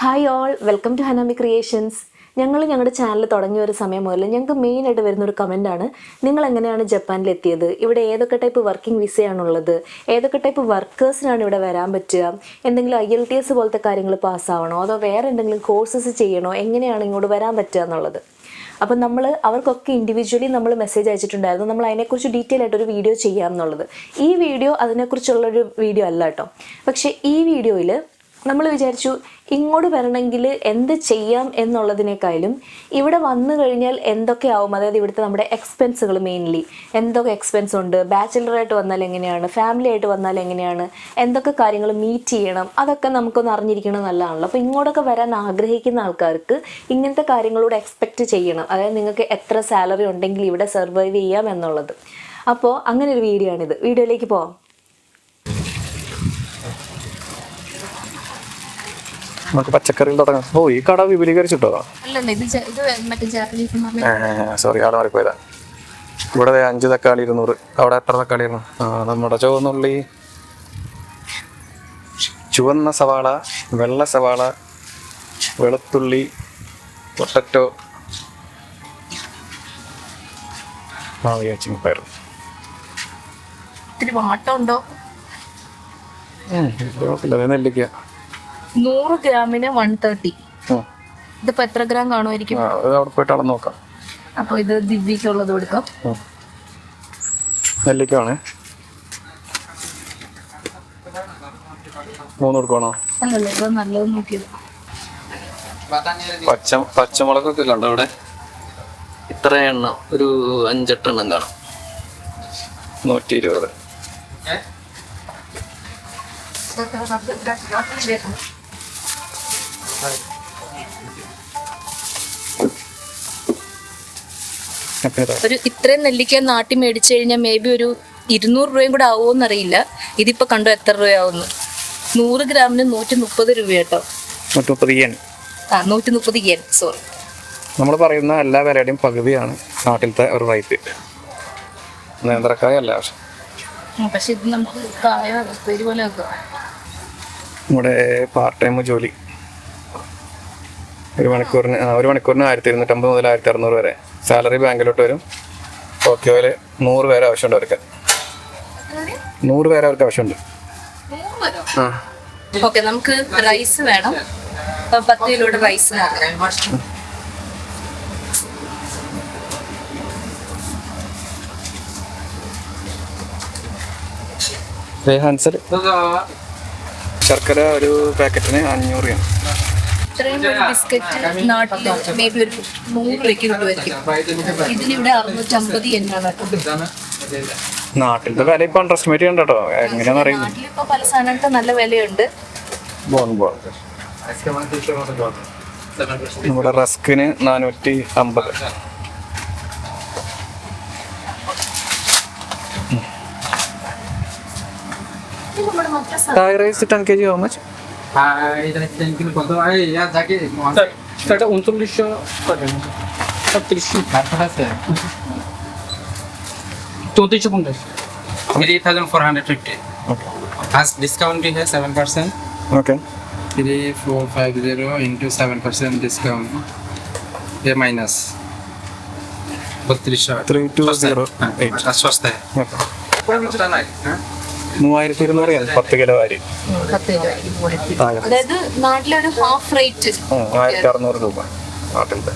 Hi all, welcome to Hanami Creations. ഞങ്ങളുടെ channel തുടങ്ങിയ ഒരു സമയം മുതൽ ഞങ്ങൾക്ക് മെയിനായിട്ട് വരുന്നൊരു കമൻറ്റാണ് നിങ്ങൾ എങ്ങനെയാണ് ജപ്പാനിലെത്തിയത്, ഇവിടെ ഏതൊക്കെ ടൈപ്പ് വർക്കിംഗ് വിസയാണുള്ളത്, ഏതൊക്കെ ടൈപ്പ് വർക്കേഴ്സിനാണ് ഇവിടെ വരാൻ പറ്റുക, എന്തെങ്കിലും IELTS പോലത്തെ കാര്യങ്ങൾ പാസ്സാവണോ അതോ വേറെ എന്തെങ്കിലും കോഴ്സസ് ചെയ്യണോ, എങ്ങനെയാണ് ഇങ്ങോട്ട് വരാൻ പറ്റുക എന്നുള്ളത്. അപ്പം നമ്മൾ അവർക്കൊക്കെ ഇൻഡിവിജ്വലി നമ്മൾ മെസ്സേജ് അയച്ചിട്ടുണ്ടായിരുന്നു, നമ്മൾ അതിനെക്കുറിച്ച് ഡീറ്റെയിൽ ആയിട്ടൊരു വീഡിയോ ചെയ്യാം എന്നുള്ളത്. ഈ വീഡിയോ അതിനെക്കുറിച്ചുള്ളൊരു വീഡിയോ അല്ല കേട്ടോ. പക്ഷേ ഈ വീഡിയോയിൽ നമ്മൾ വിചാരിച്ചു ഇങ്ങോട്ട് വരണമെങ്കിൽ എന്ത് ചെയ്യാം എന്നുള്ളതിനേക്കാളും ഇവിടെ വന്നു കഴിഞ്ഞാൽ എന്തൊക്കെ ആവും, അതായത് ഇവിടുത്തെ നമ്മുടെ എക്സ്പെൻസുകൾ മെയിൻലി എന്തൊക്കെ എക്സ്പെൻസ് ഉണ്ട്, ബാച്ചിലറായിട്ട് വന്നാൽ എങ്ങനെയാണ്, ഫാമിലി ആയിട്ട് വന്നാൽ എങ്ങനെയാണ്, എന്തൊക്കെ കാര്യങ്ങൾ മീറ്റ് ചെയ്യണം, അതൊക്കെ നമുക്കൊന്ന് അറിഞ്ഞിരിക്കണം നല്ലതാണല്ലോ. അപ്പോൾ ഇങ്ങോട്ടൊക്കെ വരാൻ ആഗ്രഹിക്കുന്ന ആൾക്കാർക്ക് ഇങ്ങനത്തെ കാര്യങ്ങളോട് എക്സ്പെക്റ്റ് ചെയ്യണം, അതായത് നിങ്ങൾക്ക് എത്ര സാലറി ഉണ്ടെങ്കിൽ ഇവിടെ സർവൈവ് ചെയ്യാം എന്നുള്ളത്. അപ്പോൾ അങ്ങനെ ഒരു വീഡിയോ ആണിത്. വീഡിയോയിലേക്ക് പോവാം. നമുക്ക് പച്ചക്കറിയിൽ തുടങ്ങാം. ഈ കട വിപുലീകരിച്ചിട്ടോ? സോറി, ആളെ മാറിപ്പോയതാ. ഇവിടെ 5 തക്കാളി 200. അവിടെ എത്ര തക്കാളി ആയിരുന്നു? നമ്മുടെ ചുവന്നുള്ളി, ചുവന്ന സവാള, വെള്ള സവാള, വെളുത്തുള്ളി, പൊട്ടറ്റോ, പയർ. നെല്ലിക്ക 100 ഗ്രാമിന് 130. ഇതിപ്പോ എത്ര ഗ്രാം കാണുമായിരിക്കും? അവിടെ പോയിട്ട് അവിടെ നോക്കാം. അപ്പൊ ഇത് ദിവ്യക്കുള്ളത് കൊടുക്കാം. നെല്ലിക്കാണ് 3 കൊടുക്കണോ? അല്ലല്ലോ, ഇത് നല്ലത് നോക്കിയത്. പച്ചമുളകൊക്കെ കണ്ടോ ഇവിടെ? ഇത്ര എണ്ണം, ഒരു 5-8 എണ്ണം കാണും. 120. ഒരു ഇത്രയും നെല്ലിക്ക നാട്ടി മേടിച്ചു കഴിഞ്ഞാൽ മേ ബി ഒരു 200 രൂപയും കൂടെ ആവുമെന്നറിയില്ല. ഇതിപ്പോ കണ്ടോ എത്ര രൂപയാവുന്നു? 100 ഗ്രാമിന് 130 രൂപ കേട്ടോ. 130 yen. സോറി, നമ്മൾ പറയുന്ന എല്ലാ വിലയുടെയും പകുതിയാണ് നാട്ടിലത്തെ ഒരു റേറ്റ്. നേന്ത്രക്കായ അല്ല, പക്ഷെ ഇത് നമുക്ക് കായ പേര് പോലെ വെക്കാം. നമ്മുടെ പാർട്ട് ടൈം ജോലി ഒരു മണിക്കൂറിന് 1250 മുതൽ 1600 വരെ. സാലറി ബാങ്കിലോട്ട് വരും. ടോക്കിയോയിൽ 100 പേരെ ആവശ്യമുണ്ട് അവർക്ക്. 100 പേരെ അവർക്ക് ആവശ്യമുണ്ട്. ഓക്കെ, നമുക്ക് റൈസ് വേണം. 10 കിലോയുടെ റൈസ് നോക്കാം. ശർക്കര ഒരു പാക്കറ്റിന് 500 ആണ്. ഇത്രയും ഒരു ബിസ്ക്കറ്റ് നാട്ടിൽ മേ ബി ഒരു 100 രൂപയ്ക്ക് കിട്ടുമായിരിക്കും. ഇതിനിവിടെ 650 എന്നാണ്. നാട്ടിലത്തെ വില ഇപ്പൊ അണ്ടർഎസ്റ്റിമേറ്റ് ചെയ്യണ്ട കേട്ടോ. എങ്ങനെയാന്ന് അറിയുന്നത്? നാട്ടിലിപ്പോ പല സാധനങ്ങൾക്ക് നല്ല വിലയുണ്ട്. നമ്മുടെ റസ്കിന് 450. Thai rice 10 kg how much? এটা 10 কিলো কত? ইয়া যাকে এটা 3900 করেন 36 টাকা আছে 3450 3450. Okay. As discount है 7%. Okay. 3450 into 7% discount. ये माइनस 3208. सस्ता है. Okay. 3200 10 കിലോ അരി. അതായത് നാട്ടിലൊരു ഹാഫ് റേറ്റ് 1600 രൂപ നാട്ടിലത്തെ.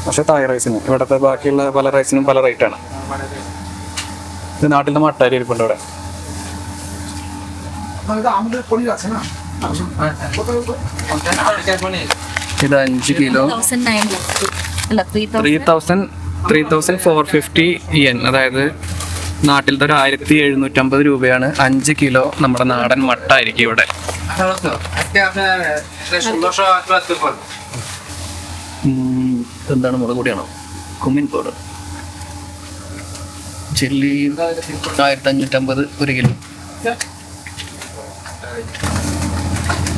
പക്ഷെ തായ് റൈസിന് ഇവിടുത്തെ ബാക്കിയുള്ള പല റൈസിനും പല റേറ്റാണ്. ഇത് നാട്ടിലത്തെ മട്ടാരി ഇരിപ്പുണ്ട് ഇവിടെ. ഇത് 5 കിലോ 3450 yen, അതായത് നാട്ടിലത്തെ ഒരു 1750 രൂപയാണ് 5 കിലോ നമ്മുടെ നാടൻ മട്ടായിരിക്കും ഇവിടെ. എന്താണ് മുളക് പൊടിയാണോ? Cumin powder. Chilli 1550 1 kilo.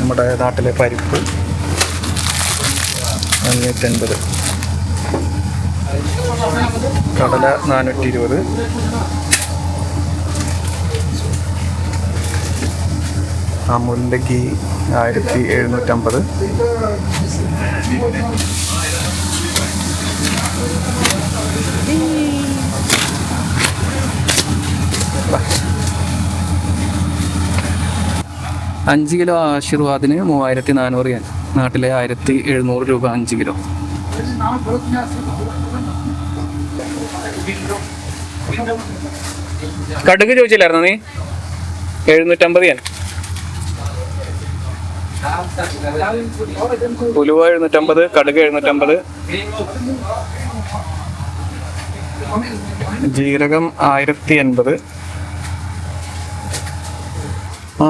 നമ്മുടെ നാട്ടിലെ പരിപ്പ് 550. കടല 420. അമൂലിൻ്റെ ഗീ 1750. അഞ്ച് കിലോ ആശീർവാദിന് 3400 yen. നാട്ടിലെ 1700 രൂപ 5 കിലോ. കടുക് ചോദിച്ചില്ലായിരുന്നോ നീ? 750 yen. ഉലുവ 750, കടുക് 750, ജീരകം 1080.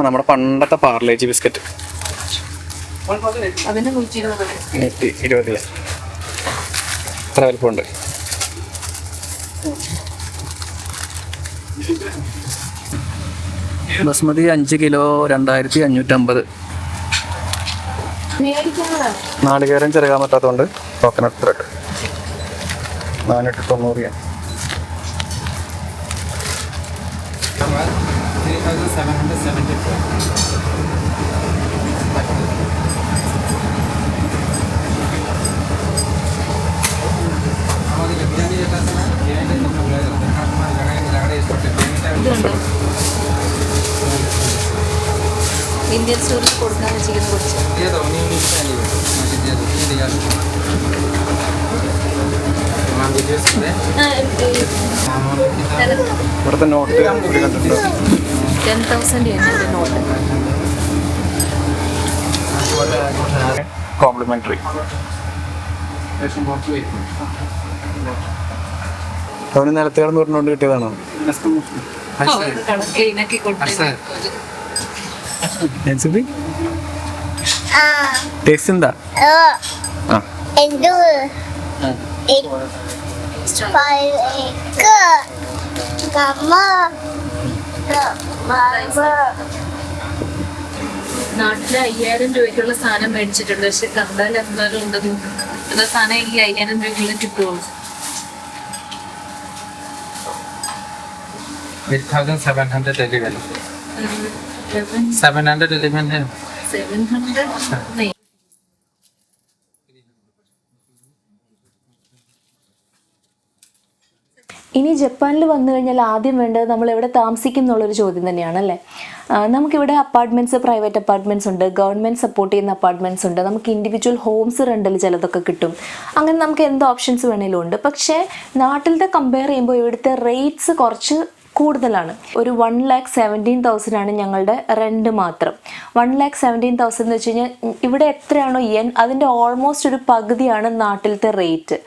നമ്മുടെ പണ്ടത്തെ പാർലേജി ബിസ്ക്കറ്റ് 120. എത്ര വലിപ്പമുണ്ട്? ബസ്മതി 5 കിലോ 2550. നാളികേരം ചെറുകാൻ പറ്റാത്തതുകൊണ്ട് കോക്കനട്ട് ത്രെഡ് 490 yen. 3774. ഇന്ത്യൻ സ്റ്റോറിൽ കൊടുക്കാൻ വെച്ചിരിക്കുന്ന കുറച്ച് ഇവിടുത്തെ നോട്ട് 10,000 yen നോട്ട്. കോംപ്ലിമെന്ററി. അവന് നിലത്ത് കിടന്ന് പറഞ്ഞുകൊണ്ട് കിട്ടിയതാണോ? ടേസ്റ്റ് എന്താ? നാട്ടില് 5000 രൂപയ്ക്കുള്ള സാധനം മേടിച്ചിട്ടുണ്ട്. പക്ഷെ കണ്ടാൽ എന്തായാലും ഉണ്ടെന്ന് സാധനം ഈ 5000 രൂപയ്ക്കുള്ള ടിപ്പുകൾ 8,711. 711 है. ഇനി ജപ്പാനിൽ വന്നു കഴിഞ്ഞാൽ ആദ്യം വേണ്ടത് നമ്മൾ എവിടെ താമസിക്കും എന്നുള്ളൊരു ചോദ്യം തന്നെയാണല്ലേ. നമുക്കിവിടെ അപ്പാർട്ട്മെൻറ്റ്സ്, പ്രൈവറ്റ് അപ്പാർട്ട്മെൻറ്റ്സ് ഉണ്ട്, ഗവൺമെൻറ് സപ്പോർട്ട് ചെയ്യുന്ന അപ്പാർട്ട്മെൻറ്റ്സ് ഉണ്ട്, നമുക്ക് ഇൻഡിവിജ്വൽ ഹോംസ് റെൻ്റൽ ചിലതൊക്കെ കിട്ടും. അങ്ങനെ നമുക്ക് എന്ത് ഓപ്ഷൻസ് വേണമെങ്കിലും ഉണ്ട്. പക്ഷേ നാട്ടിലത്തെ കമ്പയർ ചെയ്യുമ്പോൾ ഇവിടുത്തെ റേറ്റ്സ് കുറച്ച് കൂടുതലാണ്. ഒരു 1,17,000 ആണ് ഞങ്ങളുടെ റെൻറ്റ് മാത്രം. 1,17,000 എന്ന് വെച്ച് കഴിഞ്ഞാൽ ഇവിടെ എത്രയാണോ yen അതിൻ്റെ ഓൾമോസ്റ്റ് ഒരു പകുതിയാണ് നാട്ടിലത്തെ റേറ്റ്.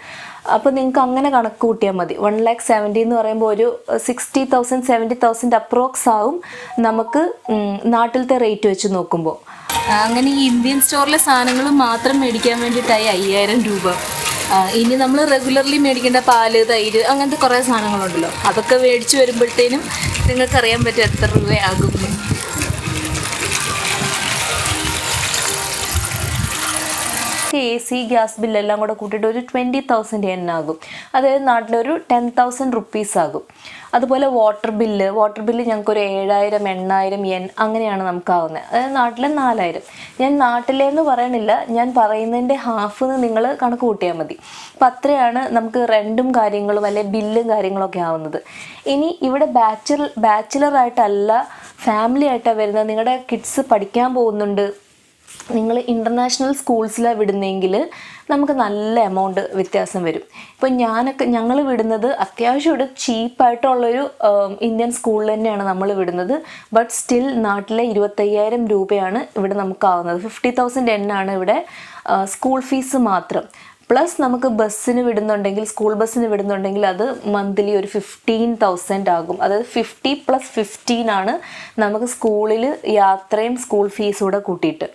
അപ്പോൾ നിങ്ങൾക്ക് അങ്ങനെ കണക്ക് കൂട്ടിയാൽ മതി. 1,70,000 എന്ന് പറയുമ്പോൾ ഒരു 60,000 70,000 അപ്രോക്സ് ആവും നമുക്ക് നാട്ടിലത്തെ റേറ്റ് വെച്ച് നോക്കുമ്പോൾ. അങ്ങനെ ഈ ഇന്ത്യൻ സ്റ്റോറിലെ സാധനങ്ങൾ മാത്രം മേടിക്കാൻ വേണ്ടിയിട്ടായി 5000 രൂപ. ഇനി നമ്മൾ റെഗുലർലി മേടിക്കേണ്ട പാല്, തൈര്, അങ്ങനത്തെ കുറേ സാധനങ്ങളുണ്ടല്ലോ, അതൊക്കെ മേടിച്ച് വരുമ്പോഴത്തേനും നിങ്ങൾക്കറിയാൻ പറ്റും എത്ര രൂപയാകും. AC, ഗ്യാസ് ബില്ലെല്ലാം കൂടെ കൂട്ടിയിട്ട് ഒരു 20,000 yen ആകും. അതായത് നാട്ടിലൊരു 10,000 rupees ആകും. അതുപോലെ വാട്ടർ ബില്ല് ഞങ്ങൾക്കൊരു 7,000 8,000 yen അങ്ങനെയാണ് നമുക്കാവുന്നത്. അതായത് നാട്ടിലെ 4,000. ഞാൻ നാട്ടിലേന്ന് പറയണില്ല, ഞാൻ പറയുന്നതിൻ്റെ ഹാഫ് നിങ്ങൾ കണക്ക് കൂട്ടിയാൽ മതി. അപ്പം അത്രയാണ് നമുക്ക് റെൻറ്റും കാര്യങ്ങളും അല്ലെങ്കിൽ ബില്ലും കാര്യങ്ങളൊക്കെ ആവുന്നത്. ഇനി ഇവിടെ ബാച്ചിലറായിട്ടല്ല ഫാമിലി ആയിട്ടാണ് വരുന്നത്, നിങ്ങളുടെ കിഡ്സ് പഠിക്കാൻ പോകുന്നുണ്ട്, നിങ്ങൾ ഇൻ്റർനാഷണൽ സ്കൂൾസിലാണ് വിടുന്നതെങ്കിൽ നമുക്ക് നല്ല എമൗണ്ട് വ്യത്യാസം വരും. ഇപ്പോൾ ഞങ്ങൾ വിടുന്നത് അത്യാവശ്യം ഇവിടെ ചീപ്പായിട്ടുള്ളൊരു ഇന്ത്യൻ സ്കൂളിൽ തന്നെയാണ് നമ്മൾ വിടുന്നത്. ബട്ട് സ്റ്റിൽ നാട്ടിലെ 25,000 രൂപയാണ് ഇവിടെ നമുക്കാവുന്നത്. 50,000 yen ആണ് ഇവിടെ സ്കൂൾ ഫീസ് മാത്രം. പ്ലസ് നമുക്ക് ബസ്സിന് വിടുന്നുണ്ടെങ്കിൽ, സ്കൂൾ ബസ്സിന് വിടുന്നുണ്ടെങ്കിൽ അത് മന്ത്ലി ഒരു 15,000 ആകും. അതായത് 50 + 15 ആണ് നമുക്ക് സ്കൂളിൽ യാത്രയും സ്കൂൾ ഫീസും കൂടെ കൂട്ടിയിട്ട്.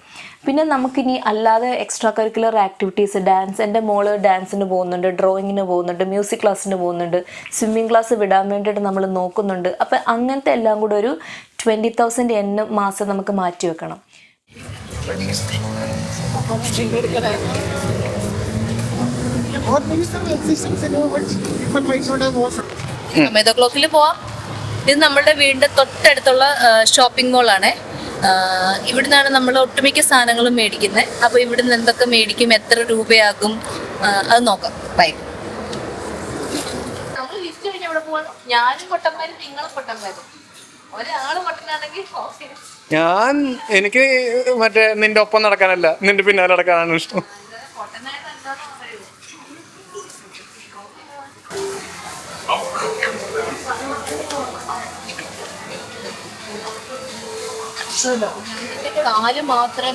പിന്നെ നമുക്കിനി അല്ലാതെ എക്സ്ട്രാ കരിക്കുലർ ആക്ടിവിറ്റീസ്, ഡാൻസ്, എൻ്റെ മോള് ഡാൻസിന് പോകുന്നുണ്ട്, ഡ്രോയിങ്ങിന് പോകുന്നുണ്ട്, മ്യൂസിക് ക്ലാസ്സിന് പോകുന്നുണ്ട്, സ്വിമ്മിങ് ക്ലാസ് വിടാൻ വേണ്ടിയിട്ട് നമ്മൾ നോക്കുന്നുണ്ട്. അപ്പം അങ്ങനത്തെ എല്ലാം കൂടെ ഒരു 20,000 yen മാസം നമുക്ക് മാറ്റി വെക്കണം. ടൊമാറ്റോ ക്ലോക്കിൽ പോവാം. ഇത് നമ്മുടെ വീടിൻ്റെ തൊട്ടടുത്തുള്ള ഷോപ്പിംഗ് മോളാണ്. ഇവിടുന്നാണ് നമ്മൾ ഒട്ടുമിക്ക സാധനങ്ങളും മേടിക്കുന്നത്. അപ്പോൾ ഇവിടുന്ന് എന്തൊക്കെ മേടിക്കും, എത്ര രൂപയാകും, അത് നോക്കാം. ബൈ. നമ്മൾ ലിസ്റ്റ് കഴിഞ്ഞ് അവിടെ പോകണം. ഞാനും പൊട്ടന്മാരും നിങ്ങളും പൊട്ടന്മാരും. ഒരാള് പൊട്ടനാണെങ്കിൽ എനിക്ക് മറ്റേ നിന്റെ ഒപ്പം നടക്കാനല്ല, നിന്റെ പിന്നാലെ നടക്കാനാണ് ഇഷ്ടം.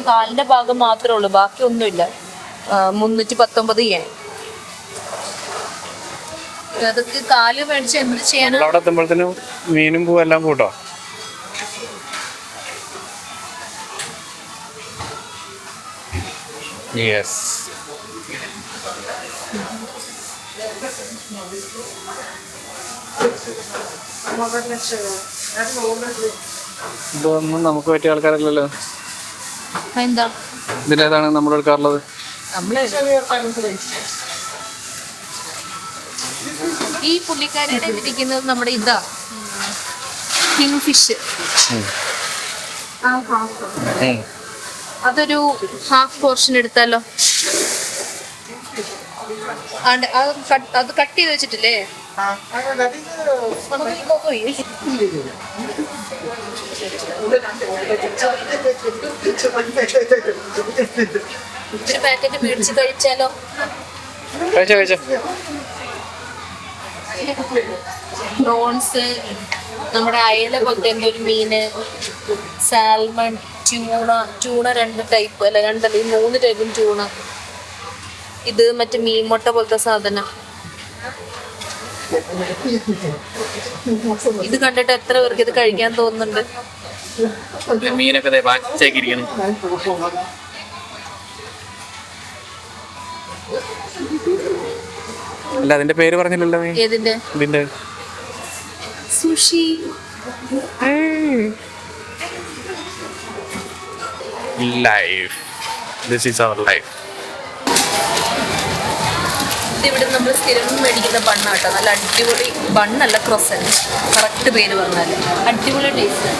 കാലിന്റെ ഭാഗം മാത്രമേ ഉള്ളൂ, ബാക്കി ഒന്നുമില്ല. 319 yen. അതൊക്കെ കാല് മേടിച്ച് എന്ത് ചെയ്യാൻ? അവിടെ എത്തുമ്പോഴത്തേനും മീനും പൂവും എല്ലാം കൂട്ടോ. യെസ്, ഇതൊന്നും നമുക്ക് പറ്റിയ ആൾക്കാരല്ലല്ലോ. എന്താ ഇതിലേതാണ് നമ്മൾ എടുക്കാറുള്ളത്? ഈ പുള്ളിക്കാരിയുടെ ഇരിക്കുന്നത് നമ്മുടെ ഇതാ കിങ് ഫിഷ്. അതൊരു ഹാഫ് പോർഷൻ എടുത്താലോ? അത് കട്ട് ചെയ്ത് വെച്ചിട്ടില്ലേ? ഒരു പാക്കറ്റ് മേടിച്ച് കഴിച്ചാലോ? പ്രോൺസ്, നമ്മുടെ അയല പോലത്തെ എന്തോ ഒരു മീന്, സാൽമൺ, ട്യൂണ 2 ടൈപ്പ്, അല്ല 3 ടൈപ്പും ട്യൂണ. ഇത് മറ്റേ മീൻ മുട്ട പോലത്തെ സാധനം. ഇത് കണ്ടിട്ട് എത്ര പേർക്ക് ഇത് കഴിക്കാൻ തോന്നുന്നുണ്ട്? മീനൊക്കെ അല്ല, അതിന്റെ പേര് പറഞ്ഞില്ലല്ലോ. ഏതിന്റെ? ഇതിന്റെ Sushi. Life, this is our life. ഇവിടെ നമ്മൾ സ്ഥിരം മേടിക്കുന്ന ബണ്ണാട്ടോ. നല്ല അടിപൊളി ബണ്ണല്ല, ക്രോസന്റ്. കറക്റ്റ് പേര് പറഞ്ഞാൽ അടിപൊളി ടേസ്റ്റ്.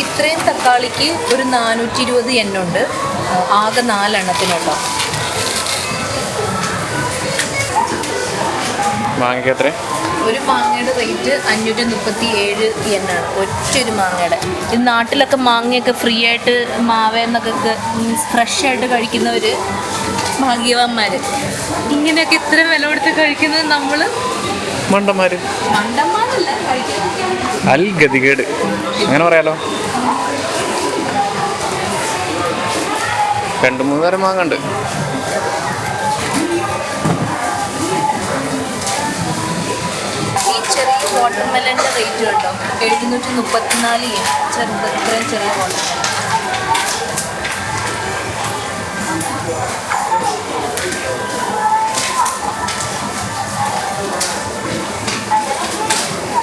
ഇത്രയും തക്കാളിക്ക് ഒരു 420 yen ഉണ്ട്. ആകെ 4 എണ്ണത്തിനുണ്ടോ. മാങ്ങയ്ക്ക് എത്ര? ഒരു മാങ്ങയുടെ റേറ്റ് 537 yen ആണ്, ഒറ്റൊരു മാങ്ങയുടെ. ഇത് നാട്ടിലൊക്കെ മാങ്ങയൊക്കെ ഫ്രീ ആയിട്ട് മാവേന്നൊക്കെ ഫ്രഷ് ആയിട്ട് കഴിക്കുന്നവർ ഭാഗ്യവാന്മാര്. ഇങ്ങനെയൊക്കെ ഇത്ര വില കൊടുത്ത് കഴിക്കുന്നത് നമ്മൾ മണ്ടന്മാരല്ല, അൽ ഗതികേട് അങ്ങനെ പറയാലോ. 2-3 തരം മാങ്ങണ്ട്. ചെറിയ വാട്ടർമെലൻ്റെ റേറ്റ് കേട്ടോ 734 yen. ചെറുത്, ഇത്രയും ചെറിയ വാട്ടർമെലൻ.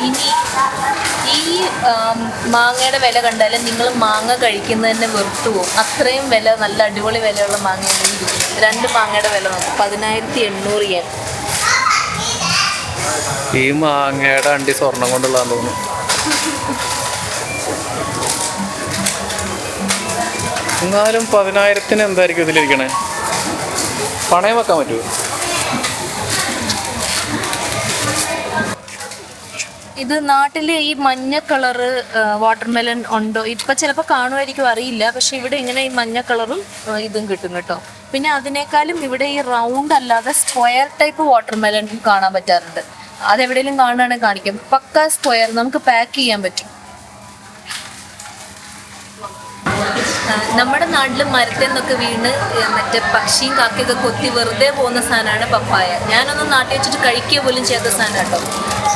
ഇനി ഈ മാങ്ങയുടെ വില കണ്ടാലും നിങ്ങൾ മാങ്ങ കഴിക്കുന്നതന്നെ വെറുത്തു പോകും. അത്രയും വില, നല്ല അടിപൊളി വിലയുള്ള മാങ്ങയാണ് ഇരിക്കുന്നത്. 2 മാങ്ങയുടെ വില നോക്കും, 1800 yen. ഈ മാങ്ങയുടെ അണ്ടി സ്വർണം കൊണ്ടുള്ളതാന്ന് തോന്നുന്നു. എന്നാലും 10,000-ന് എന്തായിരിക്കും ഇതിലിരിക്കണേ? പണയം വെക്കാൻ പറ്റുമോ? ഇത് നാട്ടിൽ ഈ മഞ്ഞ കളറ് വാട്ടർമെലൻ ഉണ്ടോ? ഇപ്പം ചിലപ്പോൾ കാണുമായിരിക്കും, അറിയില്ല. പക്ഷെ ഇവിടെ ഇങ്ങനെ ഈ മഞ്ഞ കളറും ഇതും കിട്ടും കേട്ടോ. പിന്നെ അതിനേക്കാളും ഇവിടെ ഈ റൗണ്ട് അല്ലാതെ സ്ക്വയർ ടൈപ്പ് വാട്ടർമെലൻ കാണാൻ പറ്റാറുണ്ട്. അതെവിടെയെങ്കിലും കാണുകയാണെങ്കിൽ കാണിക്കും. പക്ക സ്ക്വയർ, നമുക്ക് പാക്ക് ചെയ്യാൻ പറ്റും. നമ്മുടെ നാട്ടിൽ മരത്തിൽ നിന്നൊക്കെ വീണ് മറ്റേ പക്ഷിയും കാക്കയൊക്കെ കൊത്തി വെറുതെ പോകുന്ന സാധനമാണ് പപ്പായ. ഞാനൊന്നും നാട്ടിൽ വെച്ചിട്ട് കഴിക്കുക പോലും ചെയ്യാത്ത സാധനം കേട്ടോ.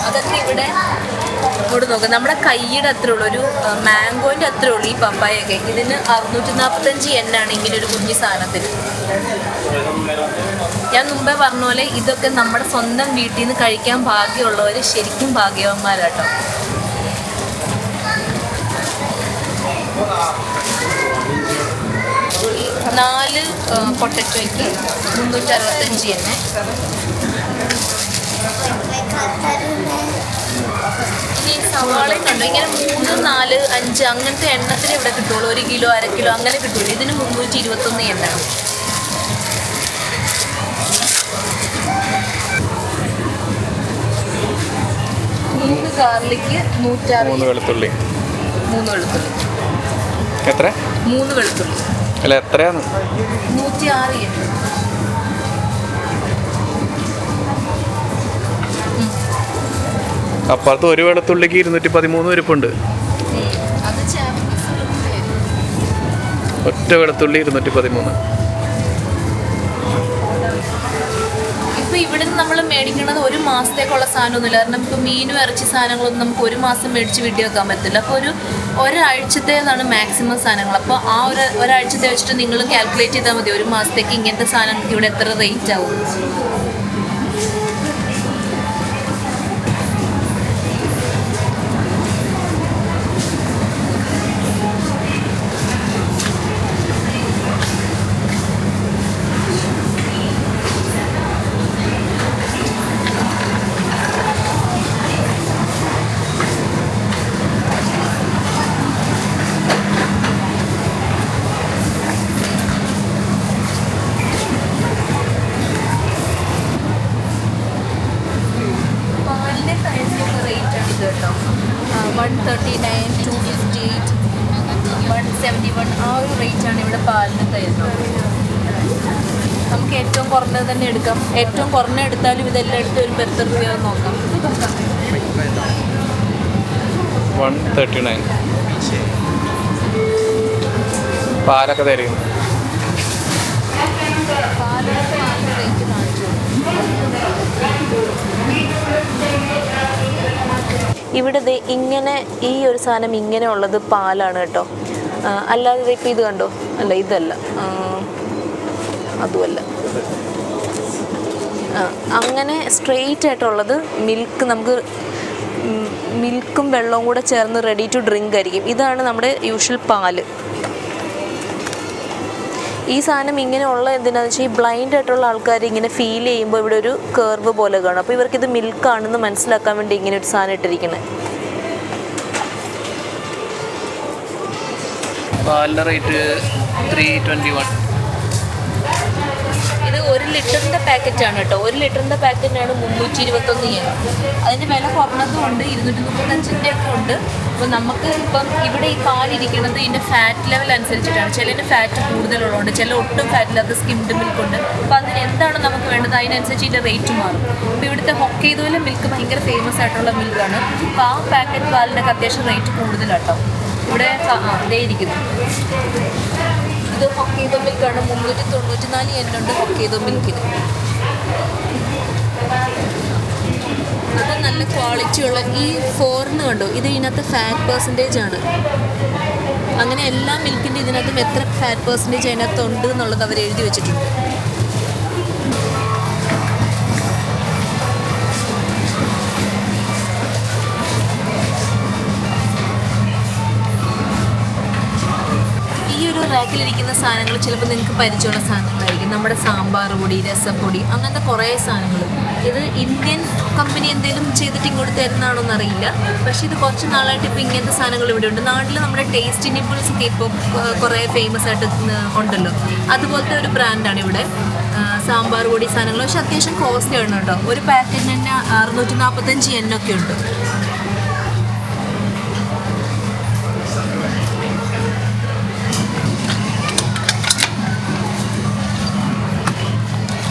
അതൊക്കെ ഇവിടെ ഇങ്ങോട്ട് നോക്കാം. നമ്മുടെ കൈയുടെ അത്രേ ഉള്ളൂ, ഒരു മാംഗോൻ്റെ അത്രേ ഉള്ളൂ ഈ പപ്പായൊക്കെ. ഇതിന് 645 yen ആണ് ഇങ്ങനെ ഒരു കുഞ്ഞു സാധനത്തിന്. ഞാൻ മുമ്പേ പറഞ്ഞ പോലെ ഇതൊക്കെ നമ്മുടെ സ്വന്തം വീട്ടിൽ നിന്ന് കഴിക്കാൻ ഭാഗ്യമുള്ളവർ ശരിക്കും ഭാഗ്യവന്മാരാട്ടോ. 4 പൊട്ടറ്റോയ്ക്ക് 365 തന്നെ. ഇനി സവാളയും കണ്ടോ, ഇങ്ങനെ 3, 4, 5 അങ്ങനത്തെ എണ്ണത്തിന് ഇവിടെ കിട്ടുള്ളൂ. 1 കിലോ 1/2 കിലോ അങ്ങനെ കിട്ടുള്ളൂ. ഇതിന് 321 എണ്ണമാണ്. ഗാർലിക്ക് 106. 3 വെളുത്തുള്ളി. 3 വെളുത്തുള്ളി. എത്ര? 3 വെളുത്തുള്ളി. അല്ല എത്രയാണ്? 106 എണ്ണ. അപ്പുറത്ത് 1 വെളുത്തുള്ളിക്ക് 213 ഇരിപ്പുണ്ട്. അത് ഒറ്റ വെളുത്തുള്ളി 213. ഇപ്പൊ ഇവിടുന്ന് നമ്മൾ മേടിക്കുന്നത് 1 മാസത്തേക്കുള്ള സാധനമൊന്നുമില്ല. കാരണം ഇപ്പൊ മീനും ഇറച്ചി സാധനങ്ങളൊന്നും നമുക്ക് 1 മാസം മേടിച്ച് വീട്ടിൽ വെക്കാൻ പറ്റില്ല. അപ്പോൾ ഒരാഴ്ചത്തേതാണ് മാക്സിമം സാധനങ്ങൾ. അപ്പോൾ ആ ഒരാഴ്ചത്തെ വെച്ചിട്ട് നിങ്ങൾ കാൽക്കുലേറ്റ് ചെയ്താൽ മതി 1 മാസത്തേക്ക് ഇങ്ങനത്തെ സാധനങ്ങൾക്ക് ഇവിടെ എത്ര റേറ്റ് ആവും. കേട്ടോ 139, 258, 171 ആ ഒരു റേറ്റാണ് ഇവിടെ പാലിന് തരുന്നത്. നമുക്ക് ഏറ്റവും കുറഞ്ഞത് തന്നെ എടുക്കാം. ഏറ്റവും കുറഞ്ഞ എടുത്താലും ഇതെല്ലാം എടുത്ത് ഒരു 10 രൂപ നോക്കാം. 139. പാലൊക്കെ തരും. പാലൊക്കെ റേറ്റ് കാണിച്ചു. ഇവിടെ ഇങ്ങനെ ഈ ഒരു സാധനം ഇങ്ങനെ ഉള്ളത് പാലാണ് കേട്ടോ. അല്ലാതെ ഇപ്പം ഇത് കണ്ടോ, അല്ല ഇതല്ല, അതുമല്ല. അങ്ങനെ സ്ട്രെയിറ്റ് ആയിട്ടുള്ളത് മിൽക്ക്, നമുക്ക് മിൽക്കും വെള്ളവും കൂടെ ചേർന്ന് റെഡി ടു ഡ്രിങ്ക് ആയിരിക്കും. ഇതാണ് നമ്മുടെ യൂഷ്വൽ പാല്. ഈ സാധനം ഇങ്ങനെ ഉള്ള എന്തിനാണെന്ന് വെച്ചാൽ ഈ ബ്ലൈൻഡ് ആയിട്ടുള്ള ആൾക്കാർ ഇങ്ങനെ ഫീൽ ചെയ്യുമ്പോൾ ഇവിടെ ഒരു കർവ് പോലെ കാണും. അപ്പോൾ ഇവർക്കിത് മിൽക്കാണെന്ന് മനസ്സിലാക്കാൻ വേണ്ടി ഇങ്ങനെ ഒരു സാധനം ഇട്ടിരിക്കുന്നത്. പാലിൻ്റെ റേറ്റ് 321. ഇത് 1 ലിറ്ററിൻ്റെ പാക്കറ്റാണ് കേട്ടോ. 1 ലിറ്ററിൻ്റെ പാക്കറ്റിനാണ് 321 yen. അതിൻ്റെ വില കുറഞ്ഞതും ഉണ്ട്, 235 ഒക്കെ ഉണ്ട്. അപ്പോൾ നമുക്ക് ഇപ്പം ഇവിടെ ഈ പാലിരിക്കുന്നത് ഇതിൻ്റെ ഫാറ്റ് ലെവൽ അനുസരിച്ചിട്ടാണ്. ചിലതിൻ്റെ ഫാറ്റ് കൂടുതലുള്ളതുകൊണ്ട്, ചില ഒട്ടും ഫാറ്റില്ലാത്ത സ്കിംഡ് മിൽക്ക് ഉണ്ട്. അപ്പോൾ അതിന് എന്താണ് നമുക്ക് വേണ്ടത് അതിനനുസരിച്ച് ഇതിൻ്റെ റേറ്റ് മാറും. അപ്പോൾ ഇവിടുത്തെ ഹൊക്കൈദോയിലെ മിൽക്ക് ഭയങ്കര ഫേമസ് ആയിട്ടുള്ള മിൽക്കാണ്. അപ്പോൾ ആ പാക്കറ്റ് പാലിനൊക്കെ അത്യാവശ്യം റേറ്റ് കൂടുതലാട്ടോ. ഇവിടെ ഇതേ ഇരിക്കുന്നു. ഇത് ഹൊക്കൈദോ മിൽക്കാണ്. 394 yen ഉണ്ട് ഹൊക്കൈദോ മിൽക്കിന്. അത് നല്ല ക്വാളിറ്റിയുള്ള ഈ ഫോറിന് കണ്ടോ, ഇത് ഇതിനകത്ത് ഫാറ്റ് പെർസെൻറ്റേജ് ആണ്. അങ്ങനെ എല്ലാ മിൽക്കിൻ്റെ ഇതിനകത്തും എത്ര ഫാറ്റ് പെർസെൻറ്റേജ് അതിനകത്ത് ഉണ്ട് എന്നുള്ളത് അവർ എഴുതി വെച്ചിട്ടുണ്ട്. ഈ ഒരു റാക്കിലിരിക്കുന്ന സാധനങ്ങൾ ചിലപ്പോൾ നിങ്ങൾക്ക് പരിചയമുള്ള സാധനങ്ങളായിരിക്കും. നമ്മുടെ സാമ്പാർ പൊടി, രസപ്പൊടി, അങ്ങനത്തെ കുറേ സാധനങ്ങൾ. ഇത് ഇന്ത്യൻ കമ്പനി എന്തെങ്കിലും ചെയ്തിട്ട് ഇങ്ങോട്ട് തരുന്നതാണോ എന്നറിയില്ല. പക്ഷേ ഇത് കുറച്ച് നാളായിട്ട് ഇപ്പോൾ ഇങ്ങനത്തെ സാധനങ്ങൾ ഇവിടെ ഉണ്ട്. നാട്ടിൽ നമ്മുടെ ടേസ്റ്റി നിപ്പിൾസ് ഒക്കെ ഇപ്പോൾ കുറേ ഫേമസ് ആയിട്ട് ഉണ്ടല്ലോ, അതുപോലത്തെ ഒരു ബ്രാൻഡാണ് ഇവിടെ. സാമ്പാർ പൊടി സാധനങ്ങൾ. പക്ഷെ അത്യാവശ്യം കോസ്റ്റ്ലി ആണ് കേട്ടോ. ഒരു പാക്കറ്റിന് തന്നെ 645 yen ഒക്കെ ഉണ്ട്.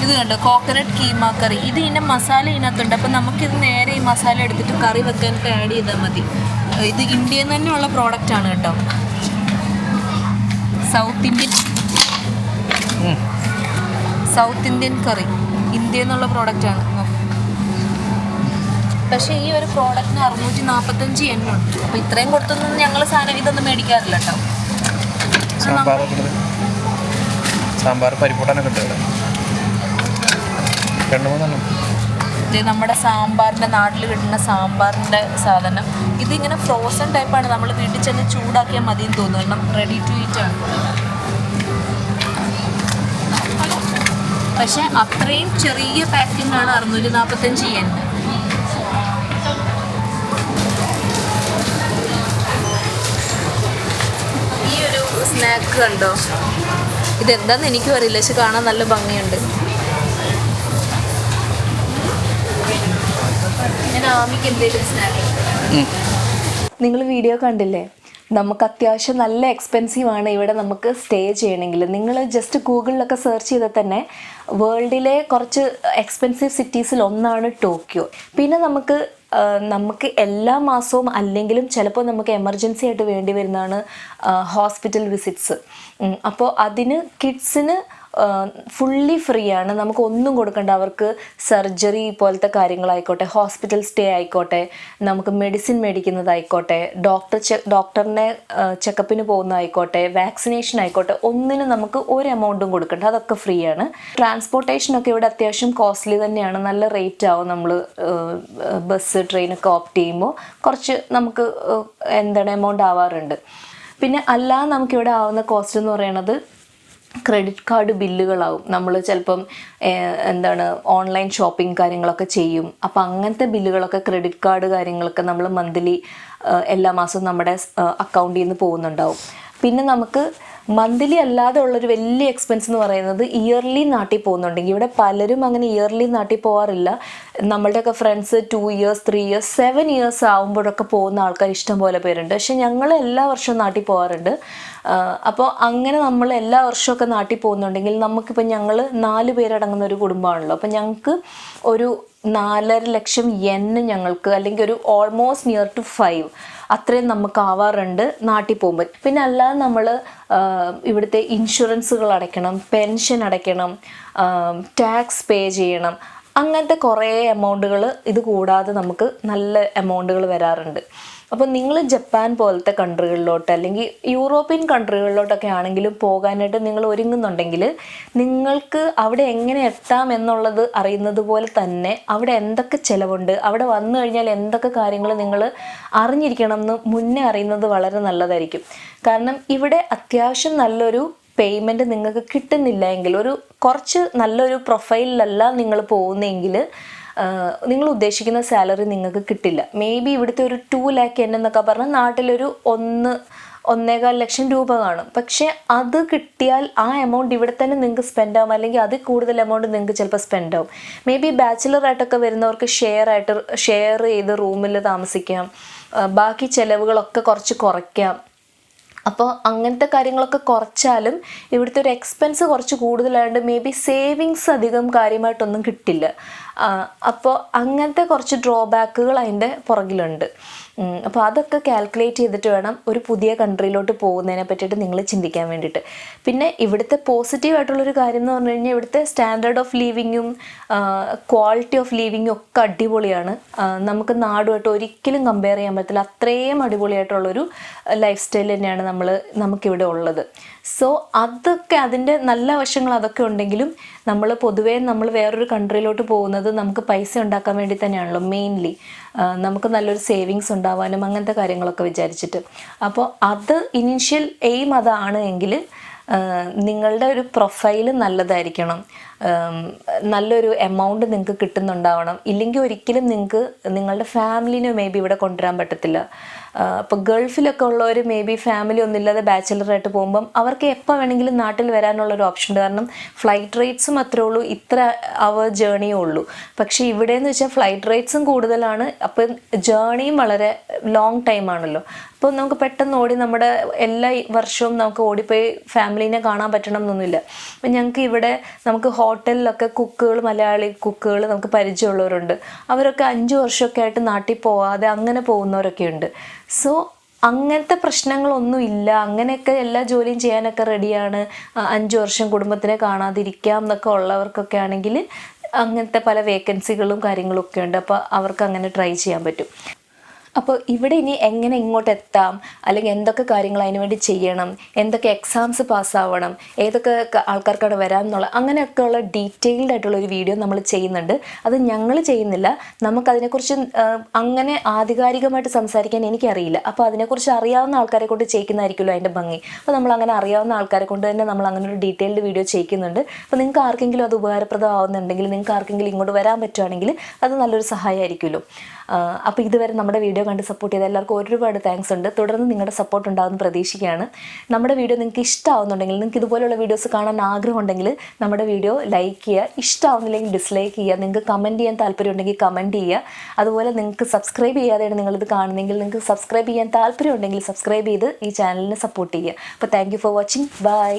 ഇത് കണ്ടോ, കോക്കനട്ട് കീമ കറി. ഇത് ഇതിൻ്റെ മസാല ഇതിനകത്തുണ്ട്. അപ്പം നമുക്കിത് നേരെ ഈ മസാല എടുത്തിട്ട് കറി വെക്കാനൊക്കെ ആഡ് ചെയ്താൽ മതി. ഇത് ഇന്ത്യയിൽ നിന്ന് തന്നെയുള്ള പ്രോഡക്റ്റാണ് കേട്ടോ. സൗത്ത് ഇന്ത്യൻ കറി ഇന്ത്യയിൽ നിന്നുള്ള പ്രോഡക്റ്റാണ്. പക്ഷേ ഈ ഒരു പ്രോഡക്റ്റിന് 645 yen ഉണ്ട്. അപ്പോൾ ഇത്രയും കൊടുത്തൊന്നും ഞങ്ങൾ സാധനം ഇതൊന്നും മേടിക്കാറില്ല കേട്ടോ. സാമ്പാർ പരിപ്പൂട്ടാനൊക്കെ ഉണ്ട്. ഇത് നമ്മുടെ സാമ്പാറിൻ്റെ നാട്ടിൽ കിട്ടുന്ന സാമ്പാറിൻ്റെ സാധനം. ഇതിങ്ങനെ ഫ്രോസൺ ടൈപ്പാണ്. നമ്മൾ വീട്ടിൽ ചെന്ന് ചൂടാക്കിയാൽ മതിയെന്ന് തോന്നുന്നു. കാരണം റെഡി ടു ഈറ്റ് ആണ്. പക്ഷെ അത്രയും ചെറിയ പാക്കിംഗ് ആണ് 645 yen. ഈ ഒരു സ്നാക്ക് കണ്ടോ, ഇതെന്താന്ന് എനിക്കും അറിയില്ല, പക്ഷെ കാണാൻ നല്ല ഭംഗിയുണ്ട്. ഞാൻ ആമിക്ക് എന്തെങ്കിലും സ്നാക്ക്. നിങ്ങൾ വീഡിയോ കണ്ടില്ലേ, നമുക്ക് അത്യാവശ്യം നല്ല എക്സ്പെൻസീവ് ആണ് ഇവിടെ നമുക്ക് സ്റ്റേ ചെയ്യണമെങ്കിൽ. നിങ്ങൾ ജസ്റ്റ് ഗൂഗിളിലൊക്കെ സെർച്ച് ചെയ്താൽ തന്നെ വേൾഡിലെ കുറച്ച് എക്സ്പെൻസീവ് സിറ്റീസിൽ ഒന്നാണ് ടോക്കിയോ. പിന്നെ നമുക്ക് എല്ലാ മാസവും അല്ലെങ്കിലും ചിലപ്പോൾ നമുക്ക് എമർജൻസി ആയിട്ട് വേണ്ടി വരുന്നതാണ് ഹോസ്പിറ്റൽ വിസിറ്റ്സ്. അപ്പോൾ അതിന് കിഡ്സിന് ഫുള്ളി ഫ്രീ ആണ്, നമുക്ക് ഒന്നും കൊടുക്കണ്ട. അവർക്ക് സർജറി പോലത്തെ കാര്യങ്ങളായിക്കോട്ടെ, ഹോസ്പിറ്റൽ സ്റ്റേ ആയിക്കോട്ടെ, നമുക്ക് മെഡിസിൻ മേടിക്കുന്നതായിക്കോട്ടെ, ഡോക്ടറിനെ ചെക്കപ്പിന് പോകുന്നതായിക്കോട്ടെ, വാക്സിനേഷൻ ആയിക്കോട്ടെ, ഒന്നിനും നമുക്ക് ഒരു എമൗണ്ടും കൊടുക്കണ്ട, അതൊക്കെ ഫ്രീ ആണ്. ട്രാൻസ്പോർട്ടേഷനൊക്കെ ഇവിടെ അത്യാവശ്യം കോസ്റ്റ്ലി തന്നെയാണ്, നല്ല റേറ്റ് ആവും. നമ്മൾ ബസ് ട്രെയിനൊക്കെ ഓപ്റ്റ് ചെയ്യുമ്പോൾ കുറച്ച് നമുക്ക് എമൗണ്ട് ആവാറുണ്ട്. പിന്നെ അല്ലാതെ നമുക്കിവിടെ ആവുന്ന കോസ്റ്റ് എന്ന് പറയുന്നത് ക്രെഡിറ്റ് കാർഡ് ബില്ലുകളാവും. നമ്മൾ ചിലപ്പം ഓൺലൈൻ ഷോപ്പിംഗ് കാര്യങ്ങളൊക്കെ ചെയ്യും. അപ്പോൾ അങ്ങനത്തെ ബില്ലുകളൊക്കെ, ക്രെഡിറ്റ് കാർഡ് കാര്യങ്ങളൊക്കെ നമ്മൾ മന്ത്ലി എല്ലാ മാസവും നമ്മുടെ അക്കൗണ്ടിൽ നിന്ന് പോകുന്നുണ്ടാവും. പിന്നെ നമുക്ക് മന്ത്ലി അല്ലാതെ ഉള്ളൊരു വലിയ എക്സ്പെൻസ് എന്ന് പറയുന്നത് ഇയർലി നാട്ടിൽ പോകുന്നുണ്ടെങ്കിൽ, ഇവിടെ പലരും അങ്ങനെ ഇയർലി നാട്ടിൽ പോകാറില്ല. നമ്മളുടെയൊക്കെ ഫ്രണ്ട്സ് 2 years 3 years 7 years ആകുമ്പോഴൊക്കെ പോകുന്ന ആൾക്കാർ ഇഷ്ടം പോലെ പേരുണ്ട്. പക്ഷെ ഞങ്ങൾ എല്ലാ വർഷവും നാട്ടിൽ പോകാറുണ്ട്. അപ്പോൾ അങ്ങനെ നമ്മൾ എല്ലാ വർഷമൊക്കെ നാട്ടിൽ പോകുന്നുണ്ടെങ്കിൽ, നമുക്കിപ്പോൾ ഞങ്ങൾ 4 പേരടങ്ങുന്ന ഒരു കുടുംബമാണല്ലോ. അപ്പോൾ ഞങ്ങൾക്ക് ഒരു 4.5 ലക്ഷം yen ഞങ്ങൾക്ക്, അല്ലെങ്കിൽ ഒരു ഓൾമോസ്റ്റ് നിയർ ടു 5 അത്രയും നമുക്ക് ആവാറുണ്ട് നാട്ടിൽ പോകുമ്പോൾ. പിന്നെ അല്ലാതെ നമ്മൾ ഇവിടുത്തെ ഇൻഷുറൻസുകൾ അടയ്ക്കണം, പെൻഷൻ അടയ്ക്കണം, ടാക്സ് പേ ചെയ്യണം, അങ്ങനത്തെ കുറേ എമൗണ്ടുകൾ ഇത് കൂടാതെ നമുക്ക് നല്ല എമൗണ്ടുകൾ വരാറുണ്ട്. അപ്പോൾ നിങ്ങൾ ജപ്പാൻ പോലത്തെ കൺട്രികളിലോട്ട് അല്ലെങ്കിൽ യൂറോപ്യൻ കൺട്രികളിലോട്ടൊക്കെ ആണെങ്കിലും പോകാനായിട്ട് നിങ്ങൾ ഒരുങ്ങുന്നുണ്ടെങ്കിൽ, നിങ്ങൾക്ക് അവിടെ എങ്ങനെ എത്താം എന്നുള്ളത് അറിയുന്നത് പോലെ തന്നെ അവിടെ എന്തൊക്കെ ചിലവുണ്ട്, അവിടെ വന്നു കഴിഞ്ഞാൽ എന്തൊക്കെ കാര്യങ്ങൾ നിങ്ങൾ അറിഞ്ഞിരിക്കണം എന്ന് മുന്നേ അറിയുന്നത് വളരെ നല്ലതായിരിക്കും. കാരണം ഇവിടെ അത്യാവശ്യം നല്ലൊരു പേയ്മെൻറ്റ് നിങ്ങൾക്ക് കിട്ടുന്നില്ല എങ്കിൽ, കുറച്ച് നല്ലൊരു പ്രൊഫൈലിലല്ല നിങ്ങൾ പോകുന്നതെങ്കിൽ, നിങ്ങൾ ഉദ്ദേശിക്കുന്ന സാലറി നിങ്ങൾക്ക് കിട്ടില്ല. മേ ബി ഇവിടുത്തെ ഒരു 2 lakh എന്നൊക്കെ പറഞ്ഞാൽ നാട്ടിലൊരു 1.25 ലക്ഷം രൂപ കാണും. പക്ഷേ അത് കിട്ടിയാൽ ആ എമൗണ്ട് ഇവിടെ തന്നെ നിങ്ങൾക്ക് സ്പെൻഡ് ആവും, അല്ലെങ്കിൽ അതിൽ കൂടുതൽ എമൗണ്ട് നിങ്ങൾക്ക് ചിലപ്പോൾ സ്പെൻഡ് ആവും. മേ ബി ബാച്ചിലറായിട്ടൊക്കെ വരുന്നവർക്ക് ഷെയർ ചെയ്ത് റൂമിൽ താമസിക്കാം, ബാക്കി ചിലവുകളൊക്കെ കുറച്ച് കുറയ്ക്കാം. അപ്പോൾ അങ്ങനത്തെ കാര്യങ്ങളൊക്കെ കുറച്ചാലും ഇവിടുത്തെ ഒരു എക്സ്പെൻസ് കുറച്ച് കൂടുതലായതുകൊണ്ട് മേ ബി സേവിങ്സ് അധികം കാര്യമായിട്ടൊന്നും കിട്ടില്ല. അപ്പോൾ അങ്ങനത്തെ കുറച്ച് ഡ്രോബാക്കുകൾ അതിൻ്റെ പുറകിലുണ്ട്. അപ്പോൾ അതൊക്കെ കാൽക്കുലേറ്റ് ചെയ്തിട്ട് വേണം ഒരു പുതിയ കൺട്രിയിലോട്ട് പോകുന്നതിനെ പറ്റിയിട്ട് നിങ്ങൾ ചിന്തിക്കാൻ വേണ്ടിയിട്ട്. പിന്നെ ഇവിടുത്തെ പോസിറ്റീവായിട്ടുള്ളൊരു കാര്യം എന്ന് പറഞ്ഞു കഴിഞ്ഞാൽ, ഇവിടുത്തെ സ്റ്റാൻഡേർഡ് ഓഫ് ലിവിങ്ങും ക്വാളിറ്റി ഓഫ് ലിവിങ്ങും ഒക്കെ അടിപൊളിയാണ്. നമുക്ക് നാടുമായിട്ട് ഒരിക്കലും കമ്പയർ ചെയ്യാൻ പറ്റില്ല, അത്രയും അടിപൊളിയായിട്ടുള്ളൊരു ലൈഫ് സ്റ്റൈൽ തന്നെയാണ് നമുക്കിവിടെ ഉള്ളത്. സോ അതൊക്കെ അതിൻ്റെ നല്ല വശങ്ങൾ അതൊക്കെ ഉണ്ടെങ്കിലും, പൊതുവേ നമ്മൾ വേറൊരു കൺട്രിയിലോട്ട് പോകുന്നത് നമുക്ക് പൈസ ഉണ്ടാക്കാൻ വേണ്ടി തന്നെയാണല്ലോ മെയിൻലി. നമുക്ക് നല്ലൊരു സേവിങ്സ് ഉണ്ടാവാനും അങ്ങനത്തെ കാര്യങ്ങളൊക്കെ വിചാരിച്ചിട്ട്. അപ്പോൾ അത് ഇനീഷ്യൽ എയിം അതാണ് എങ്കിൽ നിങ്ങളുടെ ഒരു പ്രൊഫൈല് നല്ലതായിരിക്കണം, നല്ലൊരു എമൗണ്ട് നിങ്ങൾക്ക് കിട്ടുന്നുണ്ടാവണം. ഇല്ലെങ്കിൽ ഒരിക്കലും നിങ്ങൾക്ക് നിങ്ങളുടെ ഫാമിലിനെ മേ ബി ഇവിടെ കൊണ്ടുവരാൻ പറ്റത്തില്ല. അപ്പോൾ ഗൾഫിലൊക്കെ ഉള്ളവർ മേ ബി ഫാമിലി ഒന്നുമില്ലാതെ ബാച്ചിലറായിട്ട് പോകുമ്പം അവർക്ക് എപ്പോൾ വേണമെങ്കിലും നാട്ടിൽ വരാനുള്ളൊരു ഓപ്ഷൻ ഉണ്ട്. കാരണം ഫ്ലൈറ്റ് റേറ്റ്സും അത്രേ ഉള്ളൂ, ഇത്ര അവർ ജേണിയേ ഉള്ളൂ. പക്ഷേ ഇവിടെയെന്ന് വെച്ചാൽ ഫ്ലൈറ്റ് റേറ്റ്സും കൂടുതലാണ്, അപ്പം ജേണിയും വളരെ ലോങ് ടൈമാണല്ലോ. അപ്പോൾ നമുക്ക് പെട്ടെന്ന് നമ്മുടെ എല്ലാ വർഷവും നമുക്ക് ഓടിപ്പോയി ഫാമിലീനെ കാണാൻ പറ്റണം എന്നൊന്നുമില്ല. അപ്പം ഞങ്ങൾക്ക് ഇവിടെ നമുക്ക് ഹോട്ടലിലൊക്കെ മലയാളി കുക്കുകൾ നമുക്ക് പരിചയമുള്ളവരുണ്ട്. അവരൊക്കെ 5 വർഷമൊക്കെ ആയിട്ട് നാട്ടിൽ പോവാതെ അങ്ങനെ പോകുന്നവരൊക്കെ ഉണ്ട്. സോ അങ്ങനത്തെ പ്രശ്നങ്ങളൊന്നും ഇല്ല. അങ്ങനെയൊക്കെ എല്ലാ ജോലിയും ചെയ്യാനൊക്കെ റെഡിയാണ്. 5 വർഷം കുടുംബത്തിനെ കാണാതിരിക്കാം എന്നൊക്കെ ഉള്ളവർക്കൊക്കെ ആണെങ്കിൽ അങ്ങനത്തെ പല വേക്കൻസികളും കാര്യങ്ങളൊക്കെ ഉണ്ട്. അപ്പോൾ അവർക്ക് അങ്ങനെ ട്രൈ ചെയ്യാൻ പറ്റും. അപ്പോൾ ഇവിടെ ഇനി എങ്ങനെ ഇങ്ങോട്ട് എത്താം, അല്ലെങ്കിൽ എന്തൊക്കെ കാര്യങ്ങൾ അതിന് വേണ്ടി ചെയ്യണം, എന്തൊക്കെ എക്സാംസ് പാസ്സാവണം, ഏതൊക്കെ ആൾക്കാർക്കാണ് വരാമെന്നുള്ള അങ്ങനെയൊക്കെയുള്ള ഡീറ്റെയിൽഡ് ആയിട്ടുള്ള ഒരു വീഡിയോ നമ്മൾ ചെയ്യുന്നുണ്ട്. അത് ഞങ്ങൾ ചെയ്യുന്നില്ല, നമുക്കതിനെക്കുറിച്ച് അങ്ങനെ ആധികാരികമായിട്ട് സംസാരിക്കാൻ എനിക്കറിയില്ല. അപ്പോൾ അതിനെക്കുറിച്ച് അറിയാവുന്ന ആൾക്കാരെ കൊണ്ട് ചെയ്യിക്കുന്നതായിരിക്കുമല്ലോ അതിൻ്റെ ഭംഗി. അപ്പോൾ നമ്മൾ അങ്ങനെ അറിയാവുന്ന ആൾക്കാരെ കൊണ്ട് തന്നെ നമ്മൾ അങ്ങനെ ഒരു ഡീറ്റെയിൽഡ് വീഡിയോ ചെയ്യിക്കുന്നുണ്ട്. അപ്പോൾ നിങ്ങൾക്ക് ആർക്കെങ്കിലും അത് ഉപകാരപ്രദമാവുന്നുണ്ടെങ്കിൽ, നിങ്ങൾക്ക് ആർക്കെങ്കിലും ഇങ്ങോട്ട് വരാൻ പറ്റുവാണെങ്കിൽ അത് നല്ലൊരു സഹായമായിരിക്കുമല്ലോ. അപ്പോൾ ഇതുവരെ നമ്മുടെ വീഡിയോ കണ്ട് സപ്പോർട്ട് ചെയ്ത എല്ലാവർക്കും ഒരുപാട് താങ്ക്സ് ഉണ്ട്. തുടർന്ന് നിങ്ങളുടെ സപ്പോർട്ട് ഉണ്ടാകുമെന്ന് പ്രതീക്ഷിക്കുകയാണ്. നമ്മുടെ വീഡിയോ നിങ്ങൾക്ക് ഇഷ്ടമാവുന്നുണ്ടെങ്കിൽ, നിങ്ങൾക്ക് ഇതുപോലുള്ള വീഡിയോസ് കാണാൻ ആഗ്രഹമുണ്ടെങ്കിൽ നമ്മുടെ വീഡിയോ ലൈക്ക് ചെയ്യുക, ഇഷ്ടമാവുന്നില്ലെങ്കിൽ ഡിസ്ലൈക്ക് ചെയ്യുക, നിങ്ങൾക്ക് കമൻറ്റ് ചെയ്യാൻ താല്പര്യമുണ്ടെങ്കിൽ കമൻറ്റ് ചെയ്യുക. അതുപോലെ നിങ്ങൾക്ക് സബ്സ്ക്രൈബ് ചെയ്യാതെയാണ് നിങ്ങളിത് കാണുന്നെങ്കിൽ, നിങ്ങൾക്ക് സബ്സ്ക്രൈബ് ചെയ്യാൻ താല്പര്യമുണ്ടെങ്കിൽ സബ്സ്ക്രൈബ് ചെയ്ത് ഈ ചാനലിനെ സപ്പോർട്ട് ചെയ്യുക. അപ്പോൾ thank you for watching. By.